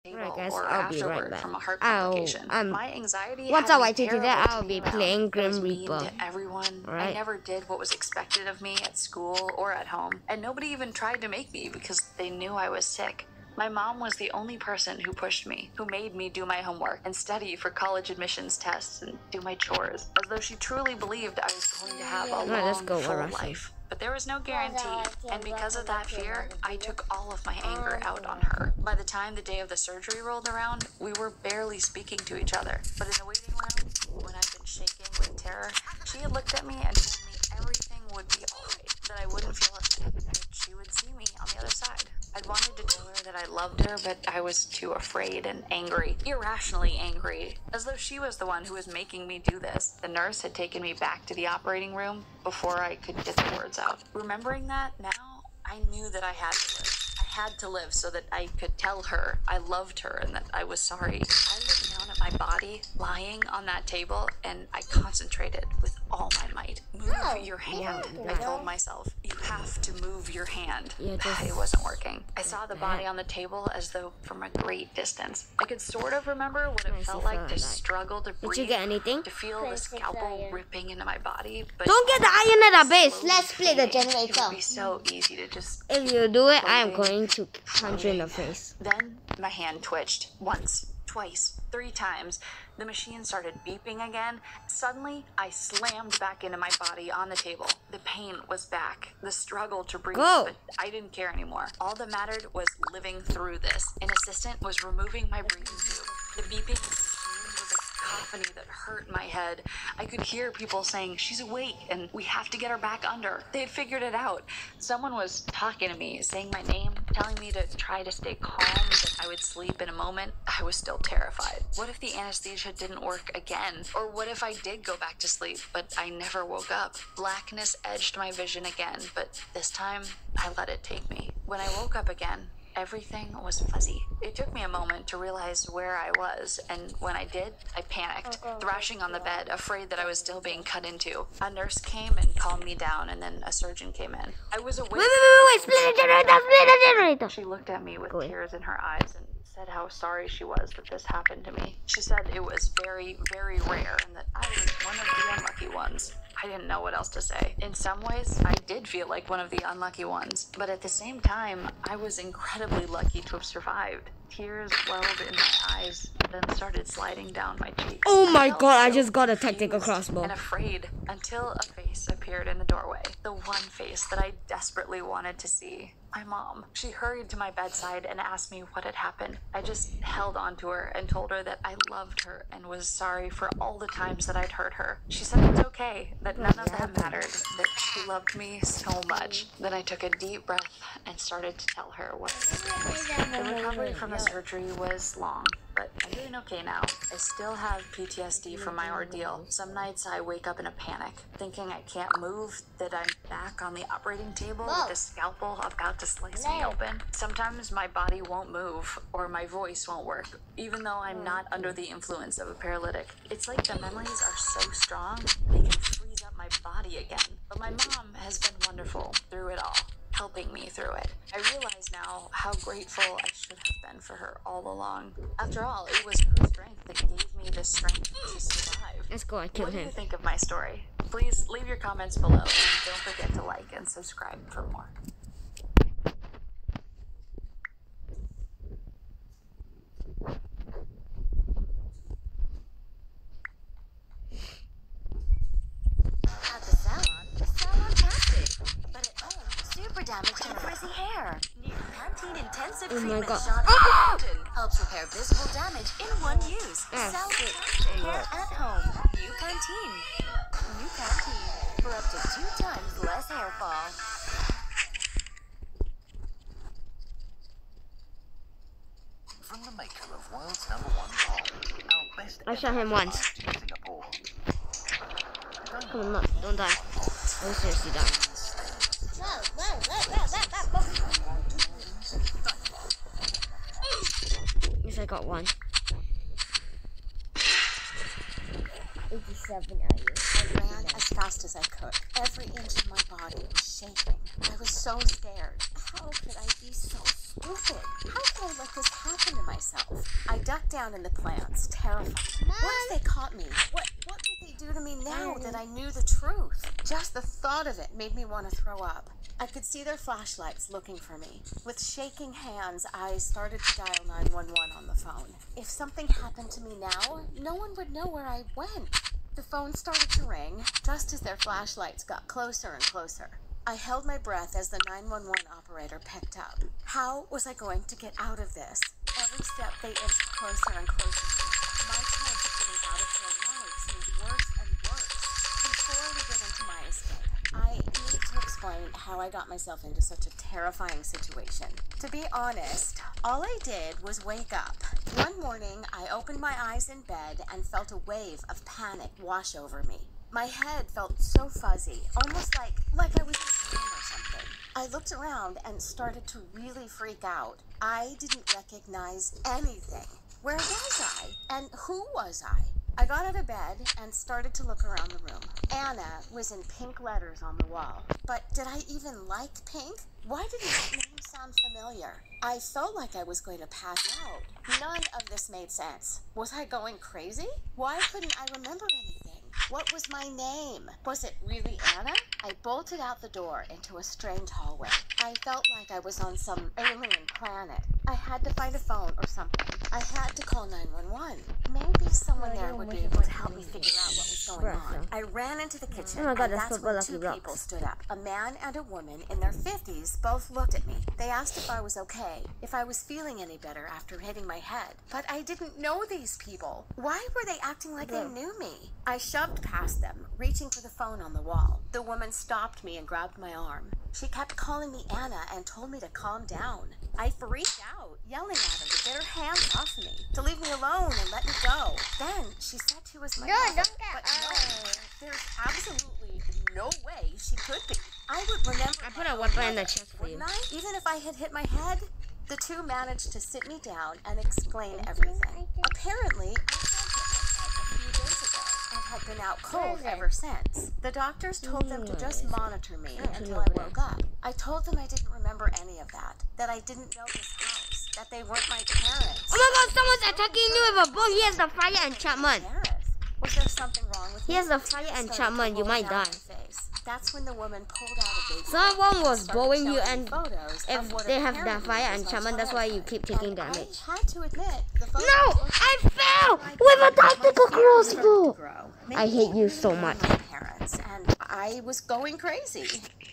Alright guys, or I'll be right afterward back. from a heart complication. My anxiety once had I me wait today, terrible I'll to be me, playing I Grim was mean Reaper. to everyone. Right. I never did what was expected of me at school or at home, and nobody even tried to make me because they knew I was sick. My mom was the only person who pushed me, who made me do my homework and study for college admissions tests and do my chores, as though she truly believed I was going to have a long, full life. But there was no guarantee, and because of that fear, I took all of my anger out on her. By the time the day of the surgery rolled around, we were barely speaking to each other. But in the waiting room, when I'd been shaking with terror, she had looked at me and told me everything would be alright, that I wouldn't feel a thing, that she would see me on the other side. I'd wanted to tell her that I loved her, but I was too afraid and angry, irrationally angry, as though she was the one who was making me do this. The nurse had taken me back to the operating room before I could get the words out. Remembering that now, I knew that I had to live. I had to live so that I could tell her I loved her and that I was sorry. I looked down at my body lying on that table and I concentrated with all my might. Move your hand, I told myself. You have to move your hand. It wasn't working. I saw the body on the table as though from a great distance. I could sort of remember what it felt like to struggle to breathe. Did you get anything? To feel the scalpel ripping into my body. But don't get the iron at the base. Let's play the generator. It would be so easy to just... If you do it, I am going to punch you in the face. Then my hand twitched. Once, twice, 3 times. The machine started beeping again. Suddenly, I slammed back into my body on the table. The pain was back. The struggle to breathe, but I didn't care anymore. All that mattered was living through this. An assistant was removing my breathing tube. The beeping of the machine was a cacophony that hurt my head. I could hear people saying, "She's awake and we have to get her back under." They had figured it out. Someone was talking to me, saying my name, telling me to try to stay calm, that I would sleep in a moment. I was still terrified. What if the anesthesia didn't work again? Or what if I did go back to sleep, but I never woke up? Blackness edged my vision again, but this time I let it take me. When I woke up again, everything was fuzzy. It took me a moment to realize where I was, and when I did, I panicked, thrashing on the bed, afraid that I was still being cut into. A nurse came and calmed me down, and then a surgeon came in. I was awake. Wait, split the generator. She looked at me with tears in her eyes and said how sorry she was that this happened to me. She said it was very, very rare and that I was one of the unlucky ones. I didn't know what else to say. In some ways, I did feel like one of the unlucky ones, but at the same time, I was incredibly lucky to have survived. Tears welled in my eyes, then started sliding down my cheeks. Oh my god, I just got a tactical crossbow. And afraid until a face appeared in the doorway. The one face that I desperately wanted to see. My mom. She hurried to my bedside and asked me what had happened. I just held on to her and told her that I loved her and was sorry for all the times that I'd hurt her. She said it's okay, that none of that mattered, that she loved me so much. Then I took a deep breath and started to tell her what it was. The recovery from the surgery was long, but I'm doing okay now. I still have PTSD from my ordeal. Some nights I wake up in a panic, thinking I can't move, that I'm back on the operating table with a scalpel about to slice me open. Sometimes my body won't move, or my voice won't work, even though I'm not under the influence of a paralytic. It's like the memories are so strong, they can freeze up my body again. But my mom has been wonderful through it all, helping me through it. I realize now how grateful I should have been for her all along. After all, it was her strength that gave me the strength to survive. Let's go, I killed him. What do you think of my story? Please leave your comments below, and don't forget to like and subscribe for more. At the salon fantastic. But at home, super damaged and frizzy hair. New Pantene Intensive Treatment Shot Fountain helps repair visible damage in one use. Salon hair at home. New Pantene. New Pantene for up to 2 times less hair fall. From the maker of world's #1 pole, our best I shot him once. Singapore. Come on, look, don't die. Oh, seriously, die. Yes, I got one. 87 are you? I ran as fast as I could. Every inch of my body was shaking. I was so scared. How could I be so stupid? How could I let this happen to myself? ducked down in the plants, terrified. What if they caught me? What would they do to me now that I knew the truth? Just the thought of it made me want to throw up. I could see their flashlights looking for me. With shaking hands, I started to dial 911 on the phone. If something happened to me now, no one would know where I went. The phone started to ring just as their flashlights got closer and closer. I held my breath as the 911 operator picked up. How was I going to get out of this? Every step they inched closer and closer. My chance of getting out of here alive seemed worse and worse. Before we get into my escape, I need to explain how I got myself into such a terrifying situation. To be honest, all I did was wake up. One morning, I opened my eyes in bed and felt a wave of panic wash over me. My head felt so fuzzy, almost like I was in a dream or something. I looked around and started to really freak out. I didn't recognize anything. Where was I? And who was I? I got out of bed and started to look around the room. Anna was in pink letters on the wall. But did I even like pink? Why did that name sound familiar? I felt like I was going to pass out. None of this made sense. Was I going crazy? Why couldn't I remember anything? What was my name? Was it really Anna? I bolted out the door into a strange hallway. I felt like I was on some alien planet. I had to find a phone or something. I had to call 911. Maybe someone there would be able to help me figure out what was going on. I ran into the kitchen, Oh my God, and that's that's Purple when Lucky two Blocks. people stood up. A man and a woman in their 50s both looked at me. They asked if I was okay, if I was feeling any better after hitting my head. But I didn't know these people. Why were they acting like they knew me? I shoved past them, reaching for the phone on the wall. The woman stopped me and grabbed my arm. She kept calling me Anna and told me to calm down. I freaked out, yelling at her to get her hands off me, to leave me alone and let me go. Then she said she was my mother, but no, there's absolutely no way she could be. I would remember. I put my a own weapon in the mother, chest for you. wouldn't I? Even if I had hit my head. The two managed to sit me down and explain everything. Apparently, I had hit my head a few days ago and had been out cold ever since. The doctors told them to just monitor me until I woke up. I told them I didn't remember any of that I didn't know this house, that they weren't my parents. Oh my God, someone's attacking you with a bow. He has the fire enchantment. Was there something wrong with me? He has the fire Tears started enchantment. to You roll might down die. my face. That's when the woman pulled out a baby. Someone was Started bowing you, showing and photos of if what they have the apparently fire was my enchantment, that's why you childhood. keep taking And damage. I had to admit, the photos No, looked I fell like with a my tactical fear started to crossbow. grow. I hate you so much. My parents, and I was going crazy.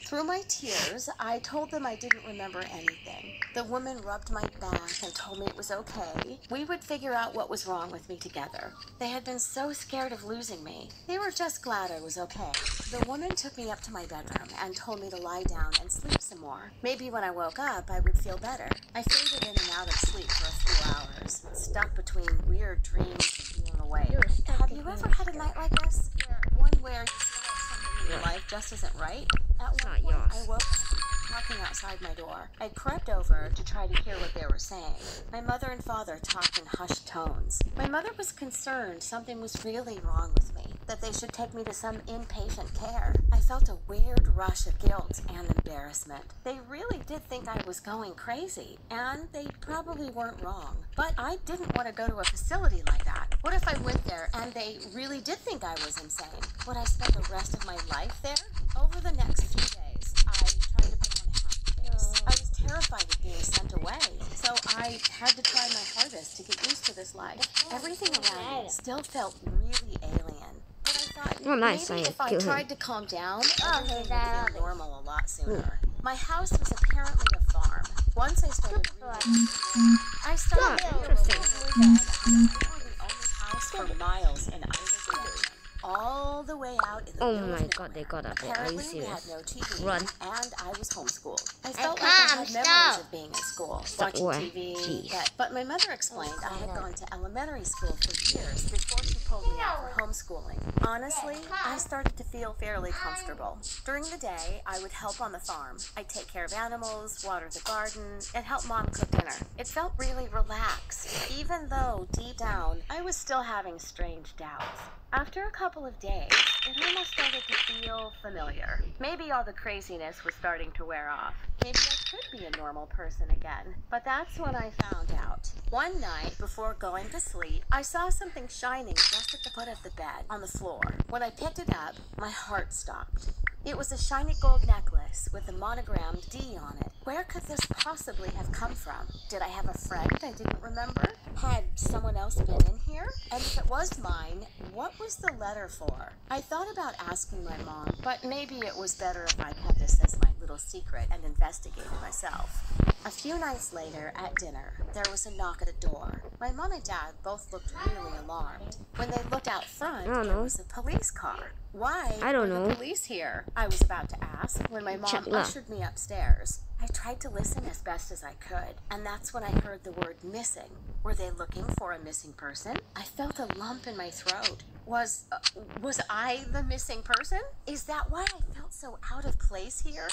Through my tears, I told them I didn't remember anything. The woman rubbed my back and told me it was okay. We would figure out what was wrong with me together. They had been so scared of losing me. They were just glad I was okay. The woman took me up to my bedroom and told me to lie down and sleep some more. Maybe when I woke up, I would feel better. I faded in and out of sleep for a few hours, stuck between weird dreams and being awake. Have you ever had a night like this? One where you feel like something in your life just isn't right? At It's one not point, yours. I woke up talking outside my door. I crept over to try to hear what they were saying. My mother and father talked in hushed tones. My mother was concerned something was really wrong with me, that they should take me to some inpatient care. I felt a weird rush of guilt and embarrassment. They really did think I was going crazy, and they probably weren't wrong. But I didn't want to go to a facility like that. What if I went there and they really did think I was insane? Would I spend the rest of my life there? Over the next few days, I tried to put on a happy face. I was terrified of being sent away, so I had to try my hardest to get used to this life. Everything around me still felt really alien. But I thought, Oh, nice. maybe I if I killed him. tried to calm down, everything would feel normal a lot sooner. My house was apparently a farm. Once I started reading, I started interesting. we were the only house for miles in either direction. All the way out in the Oh middle my of God, they nowhere. got up there. Are you Apparently, we had serious? no TV, Run. and I was homeschooled. I felt like come, I had stop. memories of being in school, watching away. TV. Jeez. But my mother explained I had gone to elementary school for years before she pulled me out for homeschooling. Honestly, I started to feel fairly comfortable. During the day, I would help on the farm. I'd take care of animals, water the garden, and help Mom cook dinner. It felt really relaxed. even though deep down I was still having strange doubts. After a couple of days, it almost started to feel familiar. Maybe all the craziness was starting to wear off. Maybe I could be a normal person again. But that's when I found out. One night, before going to sleep, I saw something shining just at the foot of the bed, on the floor. When I picked it up, my heart stopped. It was a shiny gold necklace with a monogrammed D on it. Where could this possibly have come from? Did I have a friend I didn't remember? Had someone else been in here? And if it was mine, what was the letter for? I thought about asking my mom, but maybe it was better if I kept this as my little secret and investigated myself. A few nights later, at dinner, there was a knock at a door. My mom and dad both looked really alarmed. When they looked out front, there was a police car. Why were the police here? I was about to ask when my mom ushered me upstairs. I tried to listen as best as I could, and that's when I heard the word missing. Were they looking for a missing person? I felt a lump in my throat. Was I the missing person? Is that why I felt so out of place here?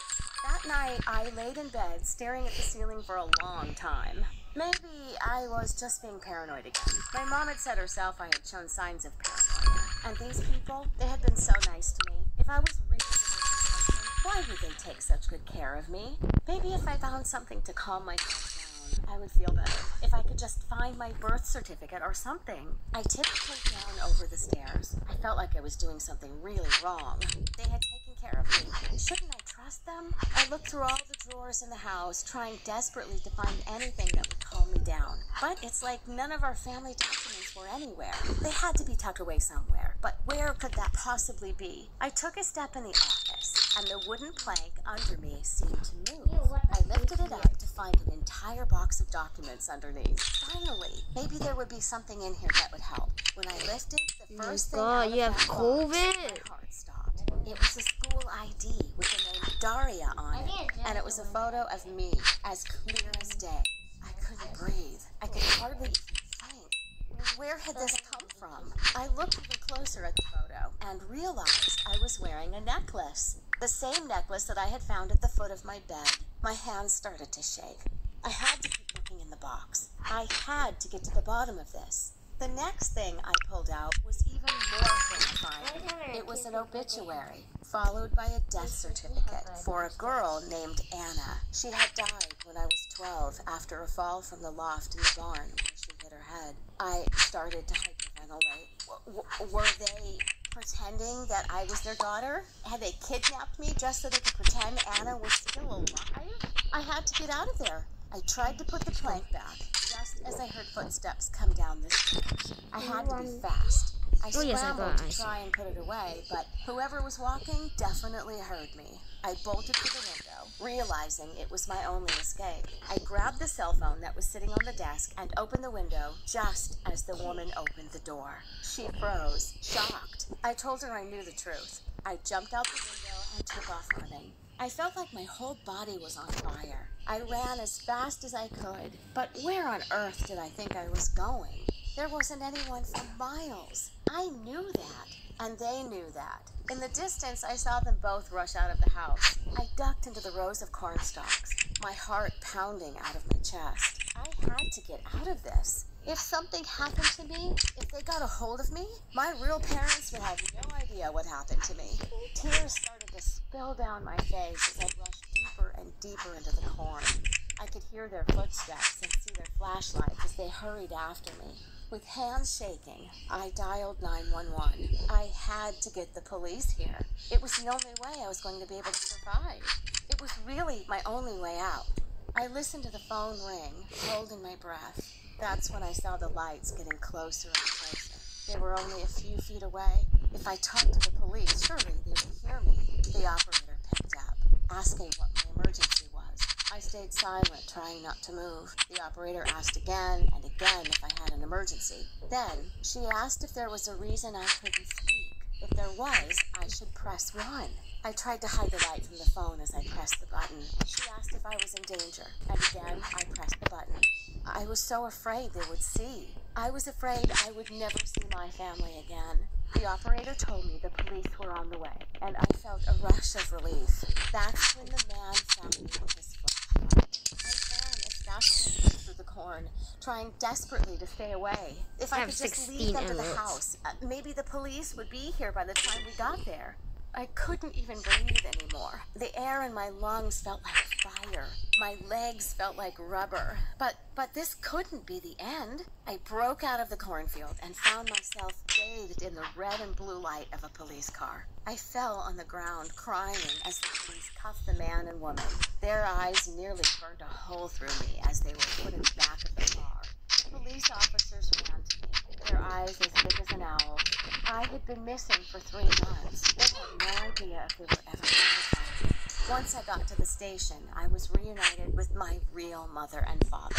That night, I laid in bed, staring at the ceiling for a long time. Maybe I was just being paranoid again. My mom had said herself I had shown signs of paranoia. And these people, they had been so nice to me. If I was really the missing person, why would they take such good care of me? Maybe if I found something to calm myself down, I would feel better. If I could just find my birth certificate or something. I tiptoed down over the stairs. I felt like I was doing something really wrong. They had taken care of me. Shouldn't I trust them? I looked through all the drawers in the house, trying desperately to find anything that would calm me down. But it's like none of our family documents were anywhere. They had to be tucked away somewhere. But where could that possibly be? I took a step in the office, and the wooden plank under me seemed to move. I lifted it up to find an entire box of documents underneath. Finally, maybe there would be something in here that would help. When I lifted the first thing out of that box, my heart stopped. It was a school ID with the name Daria on it, and it was a photo of me, as clear as day. I couldn't breathe. I could hardly even think. Where had this come from? I looked even closer at the photo and realized I was wearing a necklace. The same necklace that I had found at the foot of my bed. My hands started to shake. I had to keep looking in the box. I had to get to the bottom of this. The next thing I pulled out was even more horrifying. It was an obituary, followed by a death certificate for a girl named Anna. She had died when I was 12 after a fall from the loft in the barn where she hit her head. I started to hyperventilate. Were they pretending that I was their daughter? Had they kidnapped me just so they could pretend Anna was still alive? I had to get out of there. I tried to put the plank back, just as I heard footsteps come down the stairs. I had to be fast. I scrambled to try and put it away, but whoever was walking definitely heard me. I bolted through the window, realizing it was my only escape. I grabbed the cell phone that was sitting on the desk and opened the window just as the woman opened the door. She froze, shocked. I told her I knew the truth. I jumped out the window and took off running. I felt like my whole body was on fire. I ran as fast as I could, but where on earth did I think I was going? There wasn't anyone for miles. I knew that, and they knew that. In the distance, I saw them both rush out of the house. I ducked into the rows of corn stalks, my heart pounding out of my chest. I had to get out of this. If something happened to me, if they got a hold of me, my real parents would have no idea what happened to me. Tears started to spill down my face as I rushed deeper and deeper into the corn. I could hear their footsteps and see their flashlights as they hurried after me. With hands shaking, I dialed 911. I had to get the police here. It was the only way I was going to be able to survive. It was really my only way out. I listened to the phone ring, holding my breath. That's when I saw the lights getting closer and closer. They were only a few feet away. If I talked to the police, surely they would hear me. The operator picked up, asking what my emergency was. I stayed silent, trying not to move. The operator asked again and again if I had an emergency. Then, she asked if there was a reason I couldn't speak. If there was, I should press 1. I tried to hide the light from the phone as I pressed the button. She asked if I was in danger, and again, I pressed the button. I was so afraid they would see. I was afraid I would never see my family again. The operator told me the police were on the way, and I felt a rush of relief. That's when the man found me with his flashlight. I ran as dashing through the corn, trying desperately to stay away. If I have could just 16 lead them to the emeralds. house, maybe the police would be here by the time we got there. I couldn't even breathe anymore. The air in my lungs felt like fire. My legs felt like rubber. But this couldn't be the end. I broke out of the cornfield and found myself bathed in the red and blue light of a police car. I fell on the ground crying as the police cuffed the man and woman. Their eyes nearly burned a hole through me as they were put in the back of the car. The police officers ran to me, their eyes as big as an owl. I had been missing for 3 months. They had no idea if they were ever going to find me. Once I got to the station, I was reunited with my real mother and father.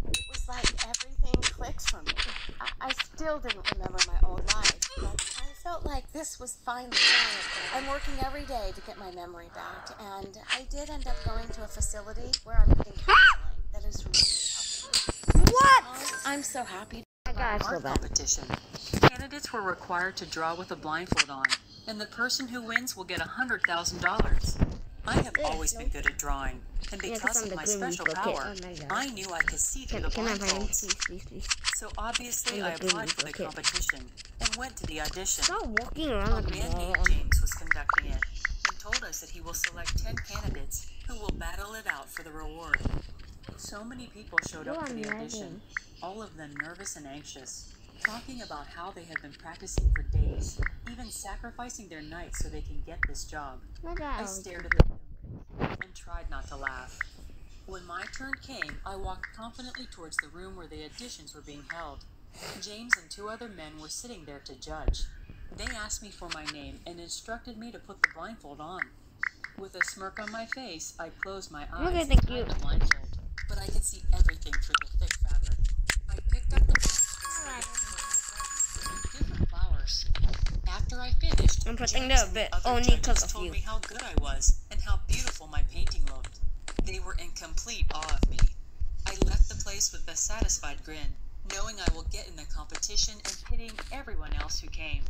It was like everything clicked for me. I still didn't remember my old life, but I felt like this was finally done. I'm working every day to get my memory back, and I did end up going to a facility where I'm getting counseling that is really helping. What? I'm so happy. I gotta go Art back. competition. Candidates were required to draw with a blindfold on, and the person who wins will get $100,000. I have always been good at drawing, and Yeah, 'cause because I'm of the my Grim special Reaper. power, Okay, oh my God. I knew I could see through the Can I find him? blindfolds. Please. So obviously, I'm I the Grim applied for the Reaper, okay. competition and went to the audition. Stop walking around A like man a named moron. James was conducting it and told us that he will select 10 candidates who will battle it out for the reward. So many people showed up for the audition, all of them nervous and anxious, talking about how they had been practicing for days, even sacrificing their nights so they can get this job. I stared at them and tried not to laugh. When my turn came, I walked confidently towards the room where the auditions were being held. James and 2 other men were sitting there to judge. They asked me for my name and instructed me to put the blindfold on. With a smirk on my face, I closed my eyes Okay, and thank tied you. the blindfold, but I could see everything through the thick fabric. I picked up the plant and started putting different flowers. After I finished, I'm putting James the and bit other only judges 'cause of told you. me how good I was and how beautiful my painting looked. They were in complete awe of me. I left the place with a satisfied grin, knowing I will get in the competition and pitying everyone else who came.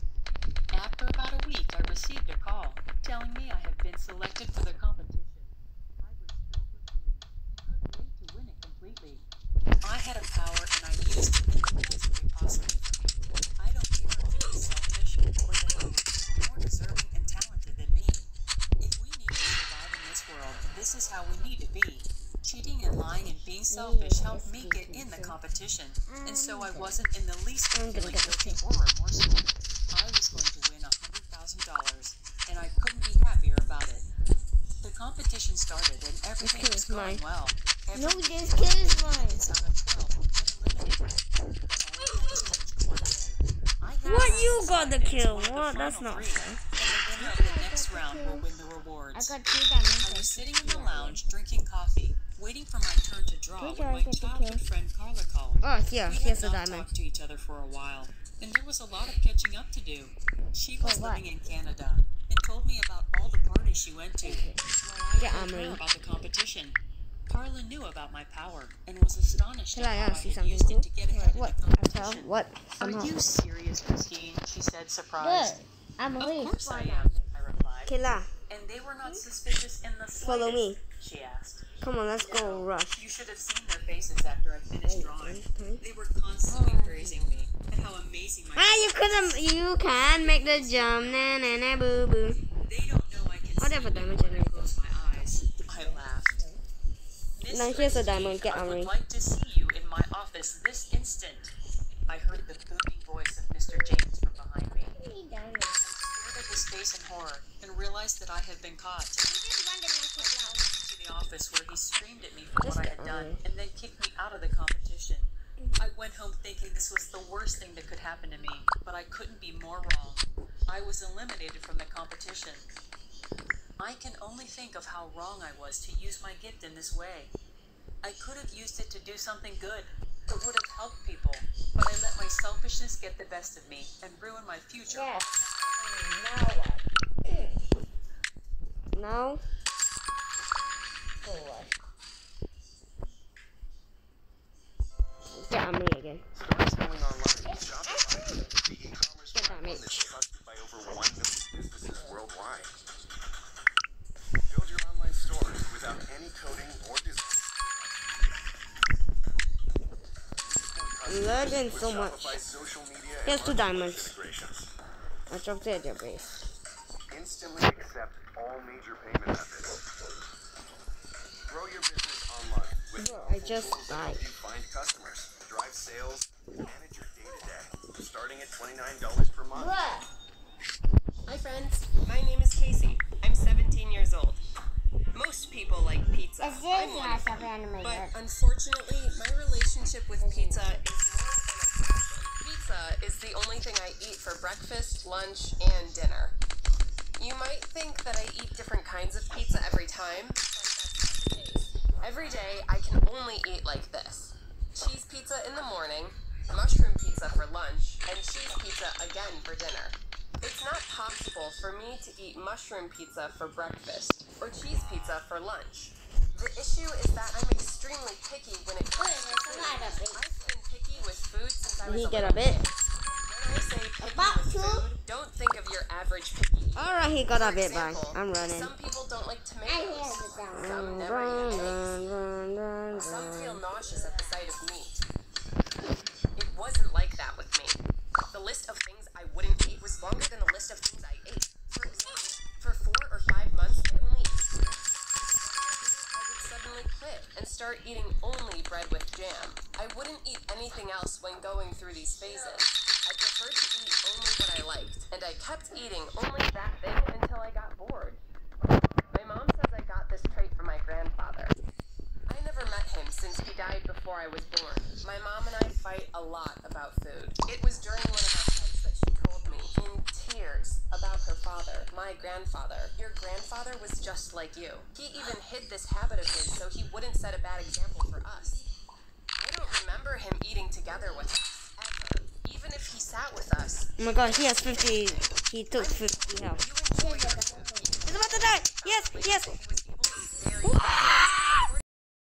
After about a week, I received a call telling me I had been selected for the competition. I was filled with glee and couldn't wait to win it completely. I had a power and I used it in the best way possible for me. I don't care if it was selfish or that there were people more deserving and talented than me. If we need to survive in this world, this is how we need to be. Cheating and lying and being selfish helped me get in the competition, and so I wasn't in the least bit feeling guilty or remorseful. I was going to win $100,000, and I couldn't be happier about it. The competition started, and everything was going well. No, Every this kid is mine. candidates out of 12 would get eliminated. But all had changed one day. I had What, been you got the decided as kill? one of the What? That's final not 3, fair. and the winner of the next round will win the rewards. I got 2 I diamonds. was sitting in the lounge drinking coffee, waiting for my turn to draw Did when I my get the childhood kill? friend Carla called. Oh, here. We Here's had the not diamond. talked to each other for a while, and there was a lot of catching up to do. She was what? living in Canada and told me about all the parties she went to. While I Get told Amory. her about the competition. Carla knew about my power and was astonished Can at I how I see had something used cool? it to get ahead What? in the competition. What? Are Somehow. you serious, Christine? She said, surprised. I'm Of away. course I am, I replied. Killa, And they were not suspicious in the slightest, follow me. she asked. Come on, let's go rush. You should have seen their faces after I finished drawing. They were constantly praising me and how amazing my You can make the jump, na na na boo boo. They don't know I can see Whatever them diamond when I generator. close my eyes. I laughed. Miss Now here's a Christine, diamond, get I Amory. would like to see you in my office this instant. I heard the booming voice of Mr. James from behind me. I stared at his face in horror and realized that I had been caught. To the office where he screamed at me for what I had done and then kicked me out of the competition. I went home thinking this was the worst thing that could happen to me, but I couldn't be more wrong. I was eliminated from the competition. I can only think of how wrong I was to use my gift in this way. I could have used it to do something good that would have helped people, but I let my selfishness get the best of me and ruin my future. Now? Get Amory again. Start selling online with Shopify. The e-commerce Get platform damage. is trusted by over 1 million businesses worldwide. Build your online store without any coding or design. good and so much. He has 2 diamonds. I dropped it at their base. Instantly accept all major payment methods. Grow your business online with Bro, I just died. you find customers, drive sales, manage your day-to-day. Starting at $29 per month. Hi friends, my name is Casey. I'm 17 years old. Most people like pizza. I'm one of them. But unfortunately, my relationship with pizza is more than a passion. Pizza is the only thing I eat for breakfast, lunch, and dinner. You might think that I eat different kinds of pizza every time, but that's not the case. Every day, I can only eat like this. Cheese pizza in the morning, mushroom pizza for lunch, and cheese pizza again for dinner. It's not possible for me to eat mushroom pizza for breakfast or cheese pizza for lunch. The issue is that I'm extremely picky when it comes to food. I've been picky with food since I was a little kid. When I say picky with food, don't think of your average picky. Alright, he got a bit back. Example, I'm running. some people don't like tomatoes. Some never eat eggs. Some feel nauseous at the sight of meat. It wasn't like that with me. The list of things I wouldn't eat was longer than the list of things I ate. For example, for 4 or 5 months, I only ate. I would suddenly quit and start eating only bread with jam. I wouldn't eat anything else when going through these phases. I preferred to eat only what I liked, and I kept eating only that thing until I got bored. My mom says I got this trait from my grandfather. I never met him since he died before I was born. My mom and I fight a lot about food. It was during one of our fights that she told me, in tears, about her father, my grandfather. Your grandfather was just like you. He even hid this habit of his so he wouldn't set a bad example for us. I don't remember him eating together with us, ever. Even if he sat with us. Oh my god, he has 50. He took 50 health. You enjoy your food. He's about to die. Yes, yes. He was able to be very